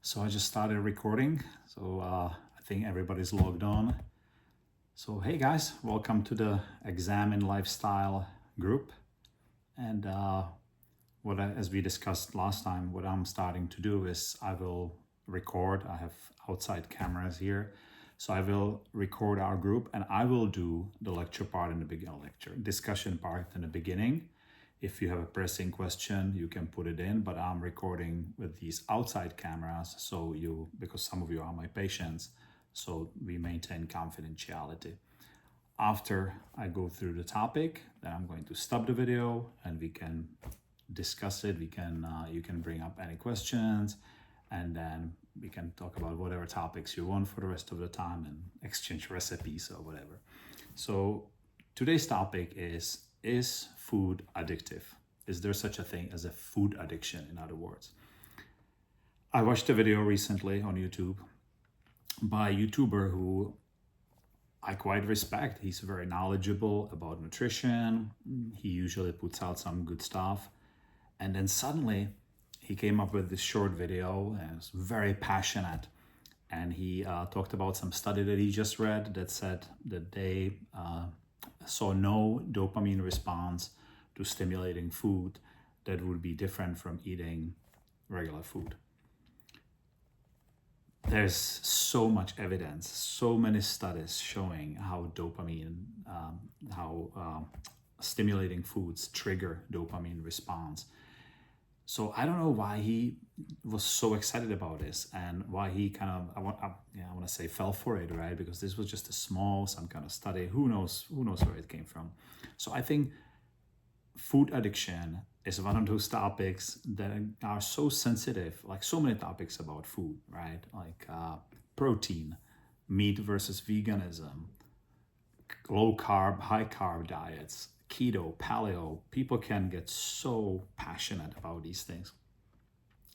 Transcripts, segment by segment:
So I just started recording. So I think everybody's logged on. So hey guys, welcome to the Exam in Lifestyle group. And as we discussed last time, what I'm starting to do is I will record. I have outside cameras here. So I will record our group and I will do the lecture part in the beginning, discussion part in the beginning. If you have a pressing question, you can put it in, but I'm recording with these outside cameras, because some of you are my patients, so we maintain confidentiality. After I go through the topic, then I'm going to stop the video and we can discuss it. You can bring up any questions, and then we can talk about whatever topics you want for the rest of the time and exchange recipes or whatever. So today's topic is food addictive? Is there such a thing as a food addiction, in other words? I watched a video recently on YouTube by a YouTuber who I quite respect. He's very knowledgeable about nutrition. He usually puts out some good stuff. And then suddenly he came up with this short video and was very passionate. And he talked about some study that he just read that said that they saw no dopamine response to stimulating food that would be different from eating regular food. There's so much evidence, so many studies showing how dopamine, stimulating foods trigger dopamine response. So I don't know why he was so excited about this and why he kind of, I want to say fell for it, right? Because this was just some kind of study. Who knows where it came from. So I think food addiction is one of those topics that are so sensitive, like so many topics about food, right? Like protein, meat versus veganism, low carb, high carb diets, keto, paleo. People can get so passionate about these things.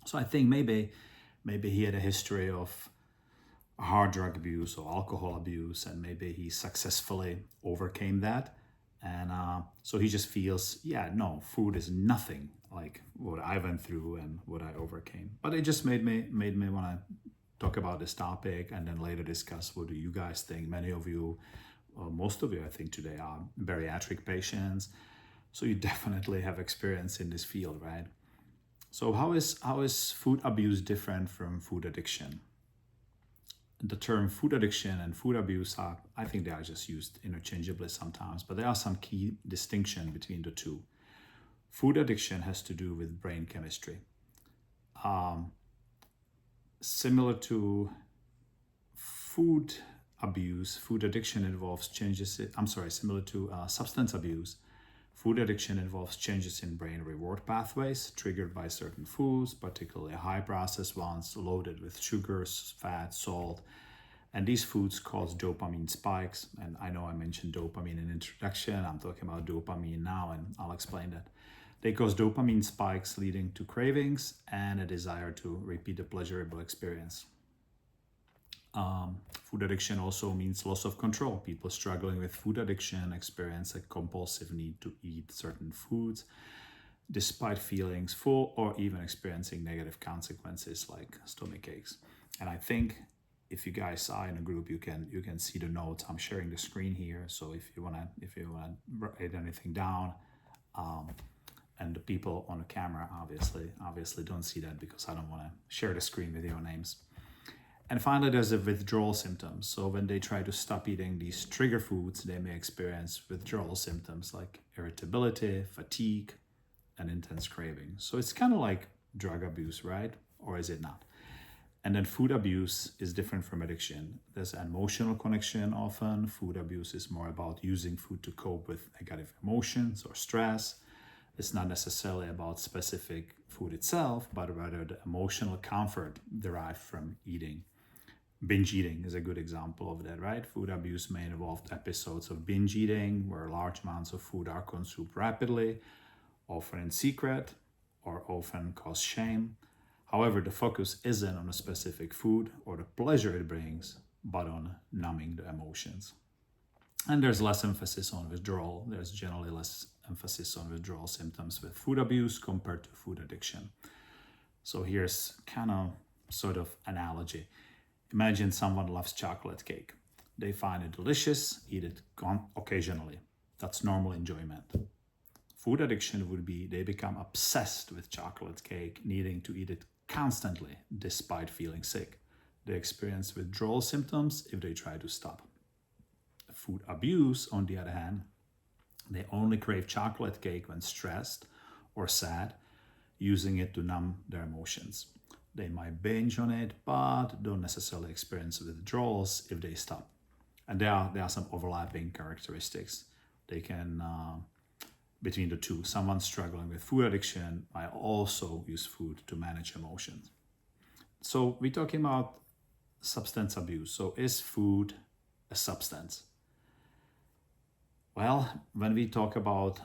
So I think maybe he had a history of hard drug abuse or alcohol abuse, and maybe he successfully overcame that. And so he just feels, food is nothing like what I went through and what I overcame. But it just made me want to talk about this topic and then later discuss what do you guys think. Many of you, most of you, I think today are bariatric patients. So you definitely have experience in this field, right? So how is food abuse different from food addiction? The term food addiction and food abuse I think they are just used interchangeably sometimes, but there are some key distinction between the two. Food addiction has to do with brain chemistry. Similar to food abuse, food addiction involves similar to substance abuse, food addiction involves changes in brain reward pathways triggered by certain foods, particularly high processed ones loaded with sugars, fat, salt. And these foods cause dopamine spikes. And I know I mentioned dopamine in introduction. I'm talking about dopamine now, and I'll explain that. They cause dopamine spikes leading to cravings and a desire to repeat a pleasurable experience. Food addiction also means loss of control. People struggling with food addiction experience a compulsive need to eat certain foods despite feelings full or even experiencing negative consequences like stomach aches. And I think if you guys are in a group, you can see the notes. I'm sharing the screen here, so if you wanna write anything down, and the people on the camera obviously don't see that because I don't want to share the screen with your names. And finally, there's the withdrawal symptoms. So when they try to stop eating these trigger foods, they may experience withdrawal symptoms like irritability, fatigue, and intense craving. So it's kind of like drug abuse, right? Or is it not? And then food abuse is different from addiction. There's an emotional connection often. Food abuse is more about using food to cope with negative emotions or stress. It's not necessarily about specific food itself, but rather the emotional comfort derived from eating. Binge eating is a good example of that, right? Food abuse may involve episodes of binge eating where large amounts of food are consumed rapidly, often in secret, or often cause shame. However, the focus isn't on a specific food or the pleasure it brings, but on numbing the emotions. And there's less emphasis on withdrawal. There's generally less emphasis on withdrawal symptoms with food abuse compared to food addiction. So here's kind of sort of analogy. Imagine someone loves chocolate cake. They find it delicious, eat it occasionally. That's normal enjoyment. Food addiction would be they become obsessed with chocolate cake, needing to eat it constantly despite feeling sick. They experience withdrawal symptoms if they try to stop. Food abuse, on the other hand, they only crave chocolate cake when stressed or sad, using it to numb their emotions. They might binge on it, but don't necessarily experience withdrawals if they stop. And there are some overlapping characteristics. They can, between the two, someone struggling with food addiction might also use food to manage emotions. So we're talking about substance abuse. So is food a substance? Well, when we talk about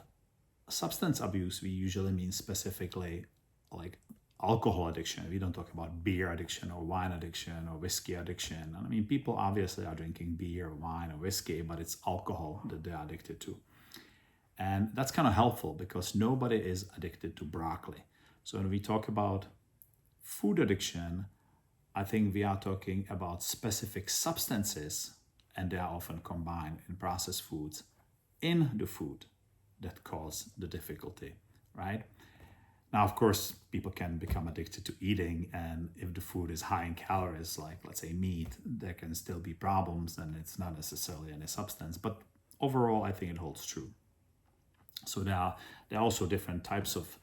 substance abuse, we usually mean specifically like alcohol addiction. We don't talk about beer addiction or wine addiction or whiskey addiction. I mean, people obviously are drinking beer, wine, or whiskey, but it's alcohol that they're addicted to. And that's kind of helpful because nobody is addicted to broccoli. So when we talk about food addiction, I think we are talking about specific substances, and they are often combined in processed foods in the food that cause the difficulty, right? Now, of course, people can become addicted to eating, and if the food is high in calories, like let's say meat, there can still be problems, and it's not necessarily any substance. But overall, I think it holds true. So there are also different types of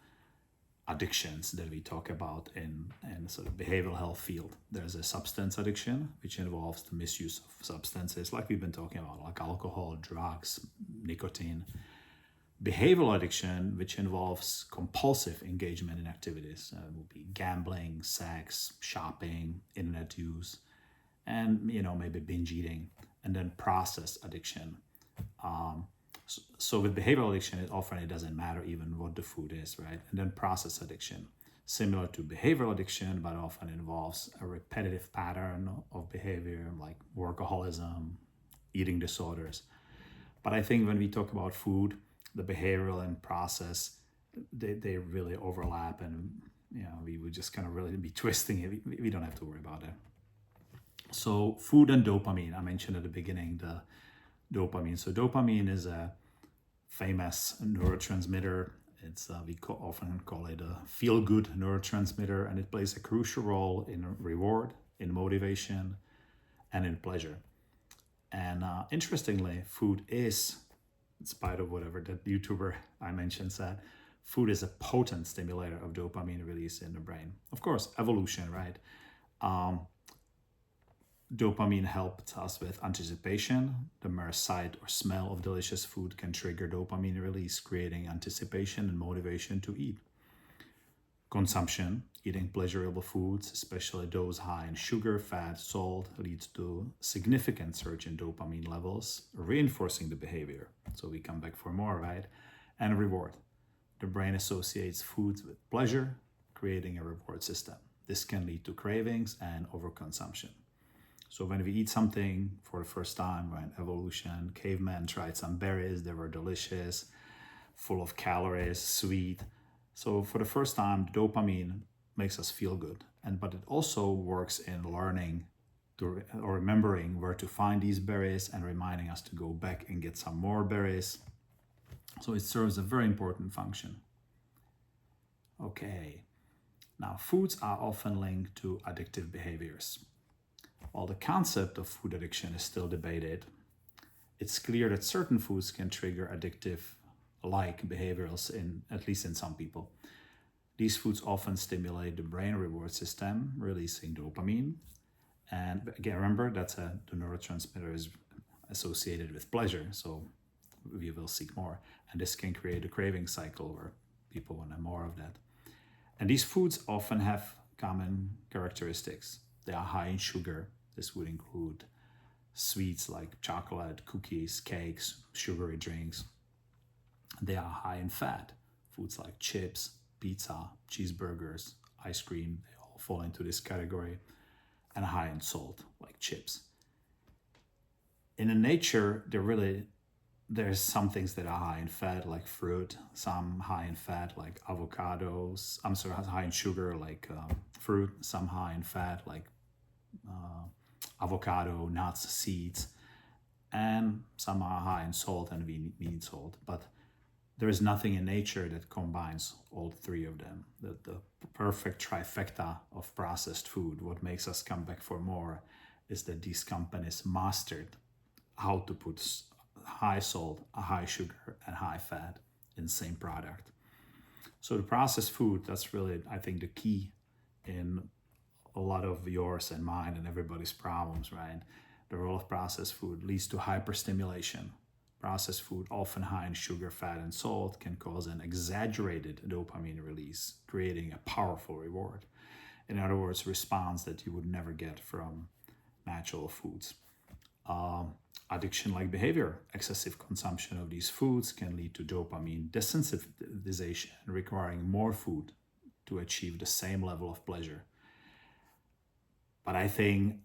addictions that we talk about in sort of behavioral health field. There's a substance addiction, which involves the misuse of substances like we've been talking about, like alcohol, drugs, nicotine. Behavioral addiction, which involves compulsive engagement in activities, will be gambling, sex, shopping, internet use, and maybe binge eating. And then process addiction. So with behavioral addiction, it doesn't matter even what the food is, right? And then process addiction, similar to behavioral addiction, but often involves a repetitive pattern of behavior like workaholism, eating disorders. But I think when we talk about food, the behavioral and process, they really overlap, and we would just kind of really be twisting it. We don't have to worry about it. So food and dopamine, I mentioned at the beginning the dopamine. So dopamine is a famous neurotransmitter. It's we often call it a feel-good neurotransmitter, and it plays a crucial role in reward, in motivation, and in pleasure. And interestingly, food is, in spite of whatever that YouTuber I mentioned said, food is a potent stimulator of dopamine release in the brain. Of course, evolution, right? Dopamine helps us with anticipation. The mere sight or smell of delicious food can trigger dopamine release, creating anticipation and motivation to eat. Consumption, eating pleasurable foods, especially those high in sugar, fat, salt, leads to significant surge in dopamine levels, reinforcing the behavior. So we come back for more, right? And reward. The brain associates foods with pleasure, creating a reward system. This can lead to cravings and overconsumption. So when we eat something for the first time, right, evolution, cavemen tried some berries, they were delicious, full of calories, sweet. So for the first time, dopamine makes us feel good. But it also works in learning or remembering where to find these berries and reminding us to go back and get some more berries. So it serves a very important function. Okay, now foods are often linked to addictive behaviors. While the concept of food addiction is still debated, it's clear that certain foods can trigger addictive-like behaviors, at least in some people. These foods often stimulate the brain reward system, releasing dopamine. And again, remember, the neurotransmitter is associated with pleasure, so we will seek more. And this can create a craving cycle where people want more of that. And these foods often have common characteristics. They are high in sugar. This would include sweets like chocolate, cookies, cakes, sugary drinks. They are high in fat. Foods like chips, pizza, cheeseburgers, ice cream, they all fall into this category. And high in salt, like chips. In nature, there's some things that are high in fat, like fruit, some high in fat, like avocados. High in sugar, like fruit, some high in fat like avocado, nuts, seeds, and some are high in salt, and we need salt. But there is nothing in nature that combines all three of them. The perfect trifecta of processed food, what makes us come back for more, is that these companies mastered how to put high salt, high sugar, and high fat in the same product. So the processed food, that's really, I think, the key in a lot of yours and mine and everybody's problems, right? The role of processed food leads to hyperstimulation. Processed food, often high in sugar, fat, and salt, can cause an exaggerated dopamine release, creating a powerful reward. In other words, response that you would never get from natural foods. Addiction-like behavior, excessive consumption of these foods can lead to dopamine desensitization, requiring more food to achieve the same level of pleasure. But I think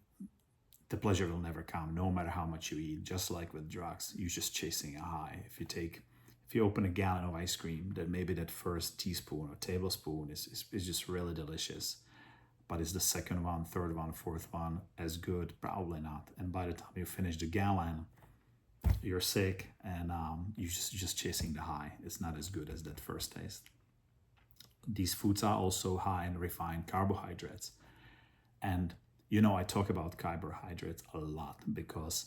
the pleasure will never come, no matter how much you eat. Just like with drugs, you're just chasing a high. If you open a gallon of ice cream, then maybe that first teaspoon or tablespoon is just really delicious. But is the second one, third one, fourth one as good? Probably not. And by the time you finish the gallon, you're sick, and you're just chasing the high. It's not as good as that first taste. These foods are also high in refined carbohydrates. And I talk about carbohydrates a lot because,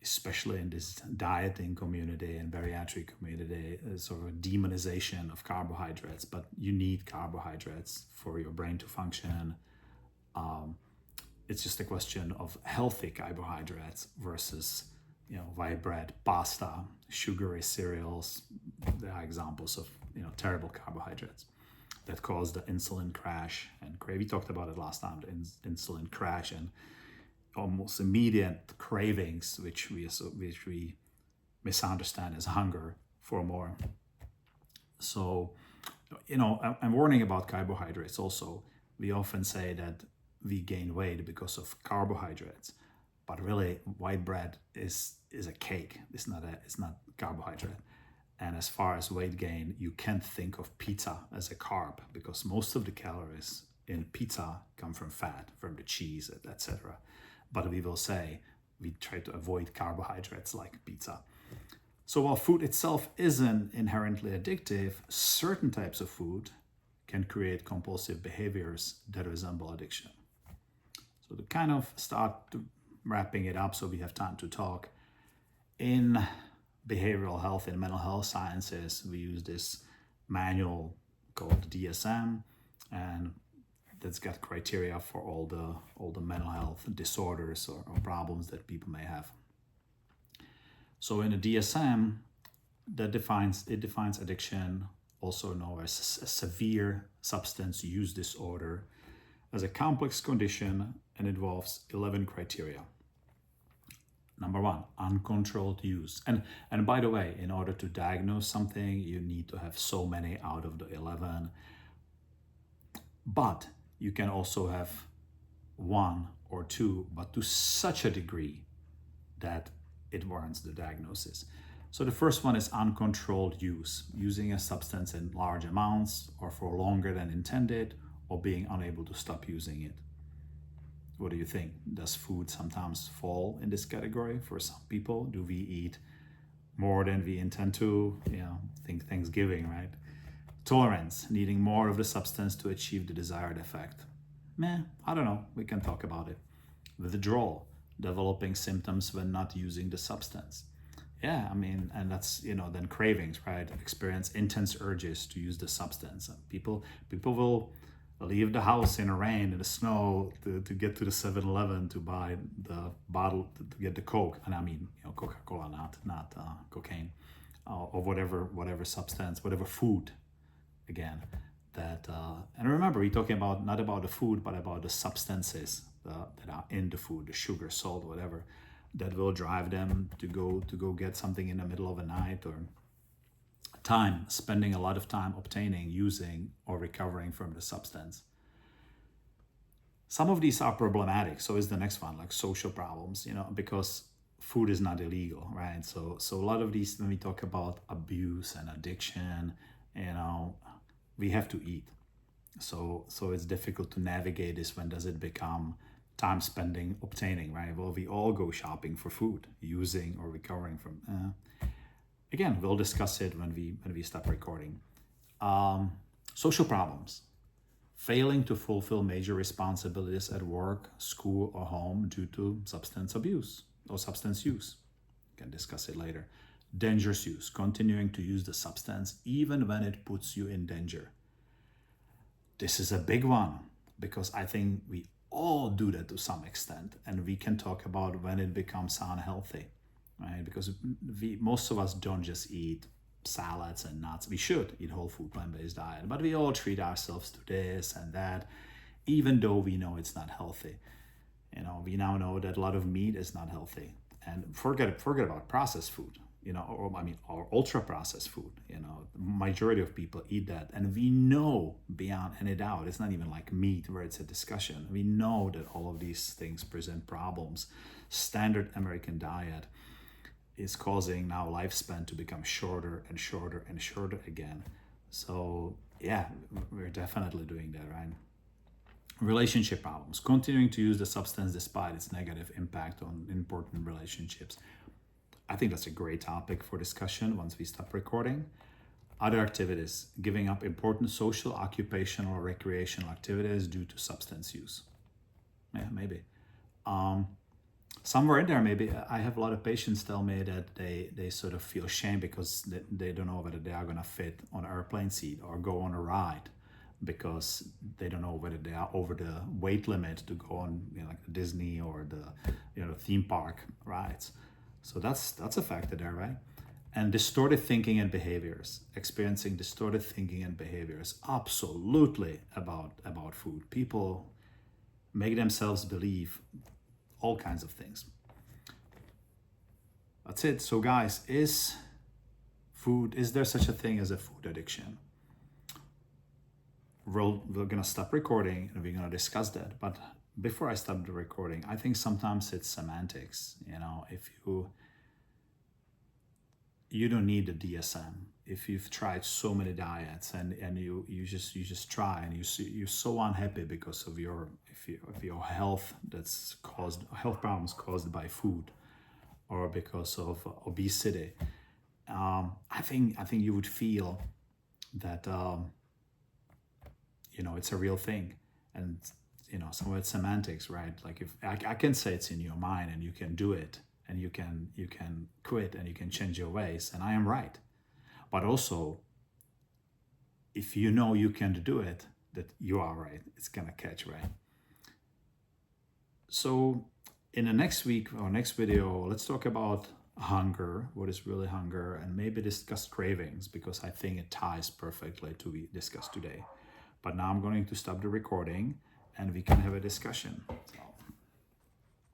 especially in this dieting community and bariatric community, sort of a demonization of carbohydrates, but you need carbohydrates for your brain to function. It's just a question of healthy carbohydrates versus, white bread, pasta, sugary cereals. There are examples of, terrible carbohydrates that cause the insulin crash and we talked about it last time, the insulin crash and almost immediate cravings, which we misunderstand as hunger for more. So, I'm warning about carbohydrates also. We often say that we gain weight because of carbohydrates, but really white bread is a cake. It's not carbohydrate. And as far as weight gain, you can't think of pizza as a carb because most of the calories in pizza come from fat, from the cheese, etc. But we will say we try to avoid carbohydrates like pizza. So while food itself isn't inherently addictive, certain types of food can create compulsive behaviors that resemble addiction. So to kind of start wrapping it up so we have time to talk, in behavioral health and mental health sciences, we use this manual called DSM, and that's got criteria for all the mental health disorders or problems that people may have. So in the DSM, it defines addiction, also known as a severe substance use disorder, as a complex condition and involves 11 criteria. Number 1, uncontrolled use. And by the way, in order to diagnose something, you need to have so many out of the 11. But you can also have 1 or 2, but to such a degree that it warrants the diagnosis. So the first one is uncontrolled use, using a substance in large amounts or for longer than intended, or being unable to stop using it. What do you think? Does food sometimes fall in this category for some people? Do we eat more than we intend to? Think Thanksgiving, right? Tolerance, needing more of the substance to achieve the desired effect. I don't know. We can talk about it. Withdrawal, developing symptoms when not using the substance. And that's, then cravings, right? Experience intense urges to use the substance. People will leave the house in the rain, in the snow, to get to the 7-Eleven to buy the bottle, to get the Coke. And Coca-Cola, not cocaine, or whatever substance, whatever food, again. That and remember, we're talking about not about the food, but about the substances that are in the food, the sugar, salt, whatever, that will drive them to go get something in the middle of the night, or spending a lot of time obtaining, using, or recovering from the substance. Some of these are problematic. So is the next one, like social problems, because food is not illegal, right? So a lot of these, when we talk about abuse and addiction, we have to eat. So it's difficult to navigate this. When does it become time spending obtaining, right? Well, we all go shopping for food, using or recovering from. Again, we'll discuss it when we stop recording. Social problems. Failing to fulfill major responsibilities at work, school, or home due to substance abuse or substance use. We can discuss it later. Dangerous use. Continuing to use the substance even when it puts you in danger. This is a big one because I think we all do that to some extent, and we can talk about when it becomes unhealthy, right? Because most of us don't just eat salads and nuts. We should eat whole food, plant-based diet, but we all treat ourselves to this and that, even though we know it's not healthy. We now know that a lot of meat is not healthy, and forget about processed food. Or ultra processed food. Majority of people eat that, and we know beyond any doubt it's not even like meat where it's a discussion. We know that all of these things present problems. Standard American diet is causing now lifespan to become shorter and shorter and shorter again. So yeah, we're definitely doing that, right? Relationship problems. Continuing to use the substance despite its negative impact on important relationships. I think that's a great topic for discussion once we stop recording. Other activities. Giving up important social, occupational, or recreational activities due to substance use. Yeah, maybe. Somewhere in there, maybe I have a lot of patients tell me that they sort of feel shame because they don't know whether they are going to fit on an airplane seat or go on a ride, because they don't know whether they are over the weight limit to go on, like the Disney or the theme park rides. So that's a factor there, right? And distorted thinking and behaviors. Experiencing distorted thinking and behaviors, absolutely about food. People make themselves believe all kinds of things. That's it. So guys, is there such a thing as a food addiction? We're gonna stop recording and we're gonna discuss that. But before I stop the recording, I think sometimes it's semantics. If you don't need the DSM. If you've tried so many diets and you just try and you're so unhappy because of your health health problems caused by food or because of obesity, I think you would feel that it's a real thing. And some of it's semantics, right? Like if I can say it's in your mind and you can do it and you can quit and you can change your ways, and I am right. But also, if you can do it, that you are right, it's gonna catch, right? So in the next week or next video, let's talk about hunger, what is really hunger, and maybe discuss cravings, because I think it ties perfectly to what we discussed today. But now I'm going to stop the recording and we can have a discussion. So.